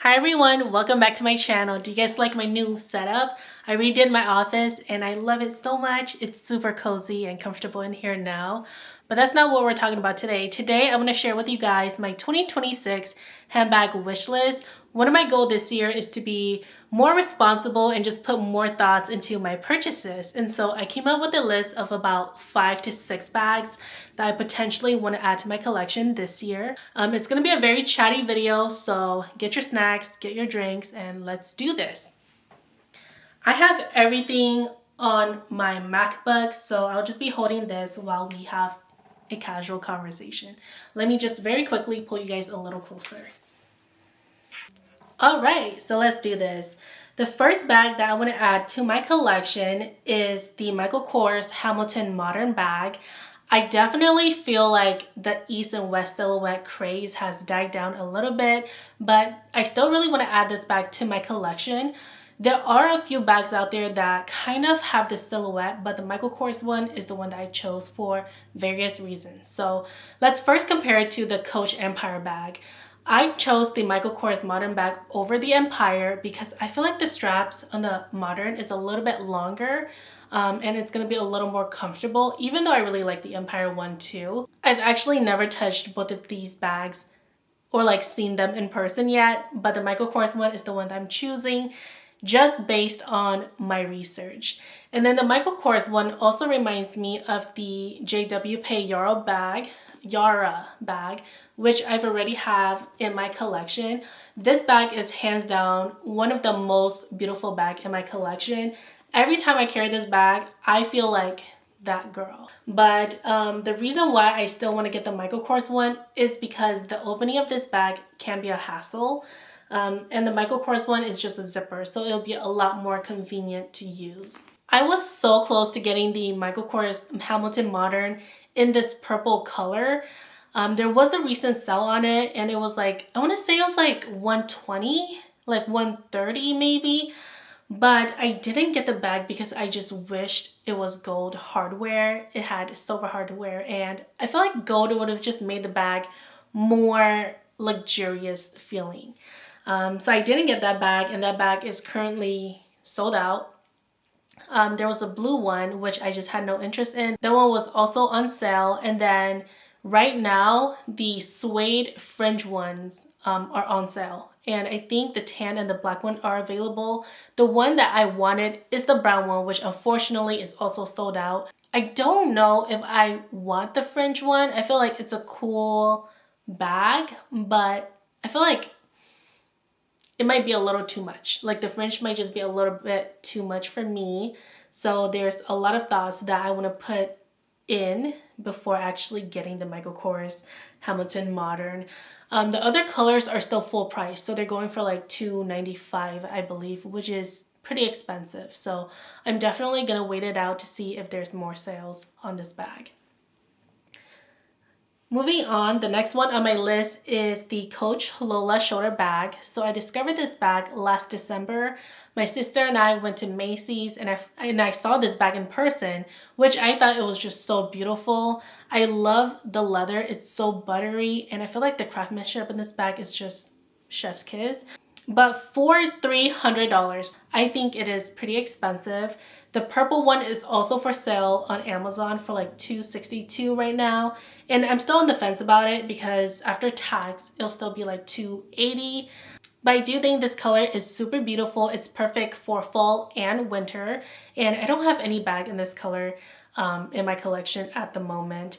Hi everyone, welcome back to my channel. Do you guys like my new setup? I redid my office and I love it so much. It's super cozy and comfortable in here now. But that's not what we're talking about today. Today I'm going to share with you guys my 2026 handbag wish list. One of my goals this year is to be more responsible and just put more thoughts into my purchases. And so I came up with a list of about 5 to 6 bags that I potentially want to add to my collection this year. It's going to be a very chatty video, so get your snacks, get your drinks, and let's do this. I have everything on my MacBook, so I'll just be holding this while we have a casual conversation. Let me just very quickly pull you guys a little closer. All right, so let's do this. The first bag that I want to add to my collection is the Michael Kors Hamilton Modern bag. I definitely feel like the East and West silhouette craze has died down a little bit, but I still really want to add this bag to my collection. There are a few bags out there that kind of have the silhouette, but the Michael Kors one is the one that I chose for various reasons. So let's first compare it to the Coach Empire bag. I chose the Michael Kors Modern bag over the Empire because I feel like the straps on the Modern is a little bit longer and it's going to be a little more comfortable, even though I really like the Empire one too. I've actually never touched both of these bags or like seen them in person yet, but the Michael Kors one is the one that I'm choosing just based on my research. And then the Michael Kors one also reminds me of the JW Pay Yara bag, which I've already have in my collection. This bag is hands down one of the most beautiful bag in my collection. Every time I carry this bag, I feel like that girl. But the reason why I still want to get the Michael Kors one is because the opening of this bag can be a hassle. And the Michael Kors one is just a zipper, so it'll be a lot more convenient to use. I was so close to getting the Michael Kors Hamilton Modern in this purple color. There was a recent sale on it and it was like, I want to say it was like 120, like 130 maybe. But I didn't get the bag because I just wished it was gold hardware. It had silver hardware and I feel like gold would have just made the bag more luxurious feeling. So I didn't get that bag and that bag is currently sold out. There was a blue one, which I just had no interest in. That one was also on sale. And then right now, the suede fringe ones are on sale. And I think the tan and the black one are available. The one that I wanted is the brown one, which unfortunately is also sold out. I don't know if I want the fringe one. I feel like it's a cool bag, but I feel like it might be a little too much. Like the fringe might just be a little bit too much for me. So there's a lot of thoughts that I want to put in before actually getting the Michael Kors Hamilton Modern. The other colors are still full price, so they're going for like $295, I believe, which is pretty expensive. So I'm definitely gonna wait it out to see if there's more sales on this bag. Moving on, the next one on my list is the Coach Lola shoulder bag. So I discovered this bag last December. My sister and I went to Macy's and I saw this bag in person, which I thought it was just so beautiful. I love the leather. It's so buttery and I feel like the craftsmanship in this bag is just chef's kiss. But for $300, I think it is pretty expensive. The purple one is also for sale on Amazon for like $262 right now. And I'm still on the fence about it because after tax, it'll still be like $280. But I do think this color is super beautiful. It's perfect for fall and winter. And I don't have any bag in this color in my collection at the moment.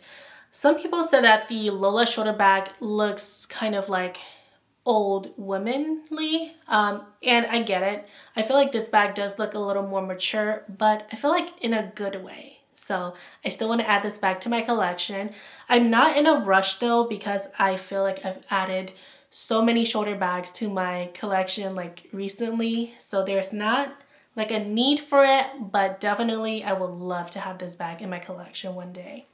Some people said that the Lola shoulder bag looks kind of like old womanly, and I get it. I feel like this bag does look a little more mature, but I feel like in a good way. So I still want to add this bag to my collection. I'm not in a rush though because I feel like I've added so many shoulder bags to my collection like recently, so there's not like a need for it, but definitely I would love to have this bag in my collection one day.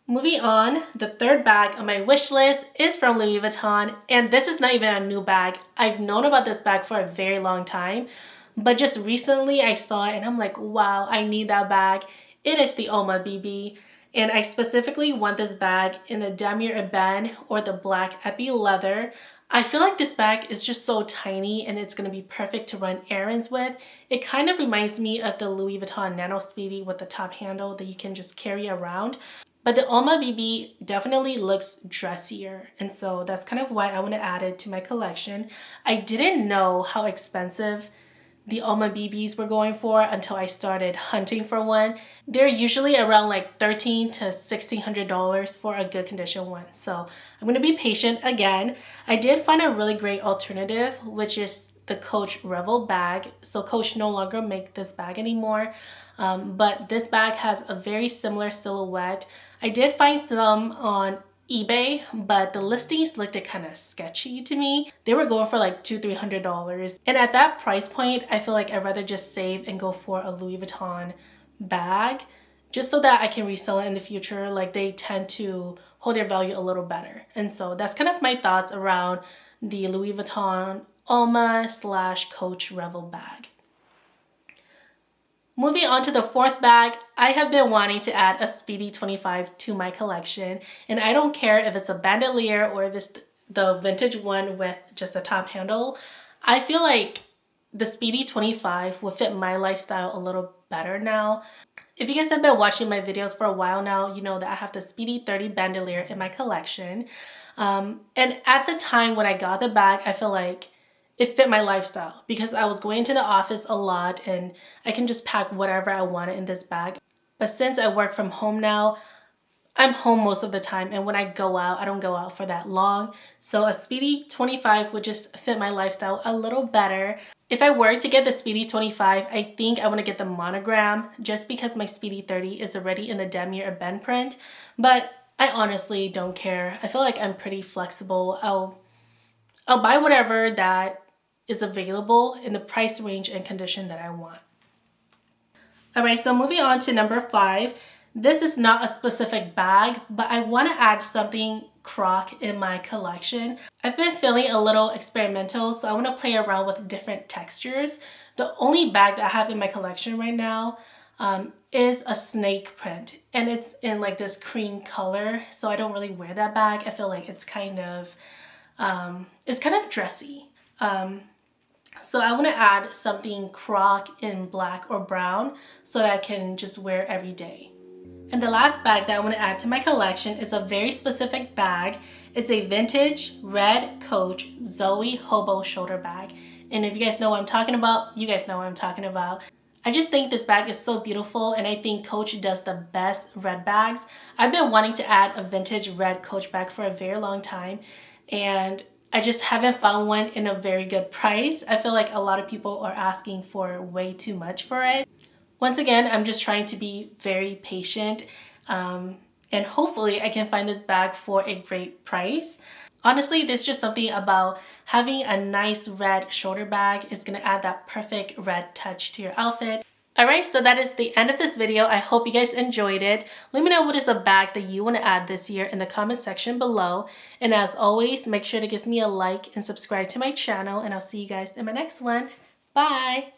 Moving on, the third bag on my wish list is from Louis Vuitton, and this is not even a new bag. I've known about this bag for a very long time, but just recently I saw it and I'm like, wow, I need that bag. It is the Oma BB, and I specifically want this bag in the Damier Ebene or the black epi leather. I feel like this bag is just so tiny and it's going to be perfect to run errands with. It kind of reminds me of the Louis Vuitton Nano Speedy with the top handle that you can just carry around. But the Alma BB definitely looks dressier, and so that's kind of why I want to add it to my collection. I didn't know how expensive the Alma BBs were going for until I started hunting for one. They're usually around like $1,300 to $1,600 for a good condition one. So I'm gonna be patient again. I did find a really great alternative, which is the Coach Revel bag. So Coach no longer make this bag anymore, but this bag has a very similar silhouette. I did find some on eBay, but the listings looked kind of sketchy to me. They were going for like $200-300, and at that price point I feel like I'd rather just save and go for a Louis Vuitton bag, just so that I can resell it in the future. Like, they tend to hold their value a little better. And so that's kind of my thoughts around the Louis Vuitton Alma / Coach Revel bag. Moving on to the fourth bag, I have been wanting to add a Speedy 25 to my collection, and I don't care if it's a bandolier or if it's the vintage one with just the top handle. I feel like the Speedy 25 will fit my lifestyle a little better now. If you guys have been watching my videos for a while now, you know that I have the Speedy 30 bandolier in my collection. And at the time when I got the bag, I feel like it fit my lifestyle because I was going to the office a lot and I can just pack whatever I wanted in this bag. But since I work from home now, I'm home most of the time, and when I go out, I don't go out for that long. So a Speedy 25 would just fit my lifestyle a little better. If I were to get the Speedy 25, I think I want to get the monogram just because my Speedy 30 is already in the damier bend print. But I honestly don't care. I feel like I'm pretty flexible. I'll buy whatever that is available in the price range and condition that I want. Alright, so moving on to number 5. This is not a specific bag, but I want to add something croc in my collection. I've been feeling a little experimental, so I want to play around with different textures. The only bag that I have in my collection right now is a snake print, and it's in like this cream color, so I don't really wear that bag. I feel like it's kind of dressy. So I want to add something croc in black or brown so that I can just wear every day. And the last bag that I want to add to my collection is a very specific bag. It's a vintage red Coach Zoe Hobo shoulder bag. And if you guys know what I'm talking about, you guys know what I'm talking about. I just think this bag is so beautiful, and I think Coach does the best red bags. I've been wanting to add a vintage red Coach bag for a very long time, and I just haven't found one in a very good price. I feel like a lot of people are asking for way too much for it. Once again, I'm just trying to be very patient, and hopefully I can find this bag for a great price. Honestly, there's just something about having a nice red shoulder bag is going to add that perfect red touch to your outfit. Alright, so that is the end of this video. I hope you guys enjoyed it. Let me know what is a bag that you want to add this year in the comment section below. And as always, make sure to give me a like and subscribe to my channel, and I'll see you guys in my next one. Bye!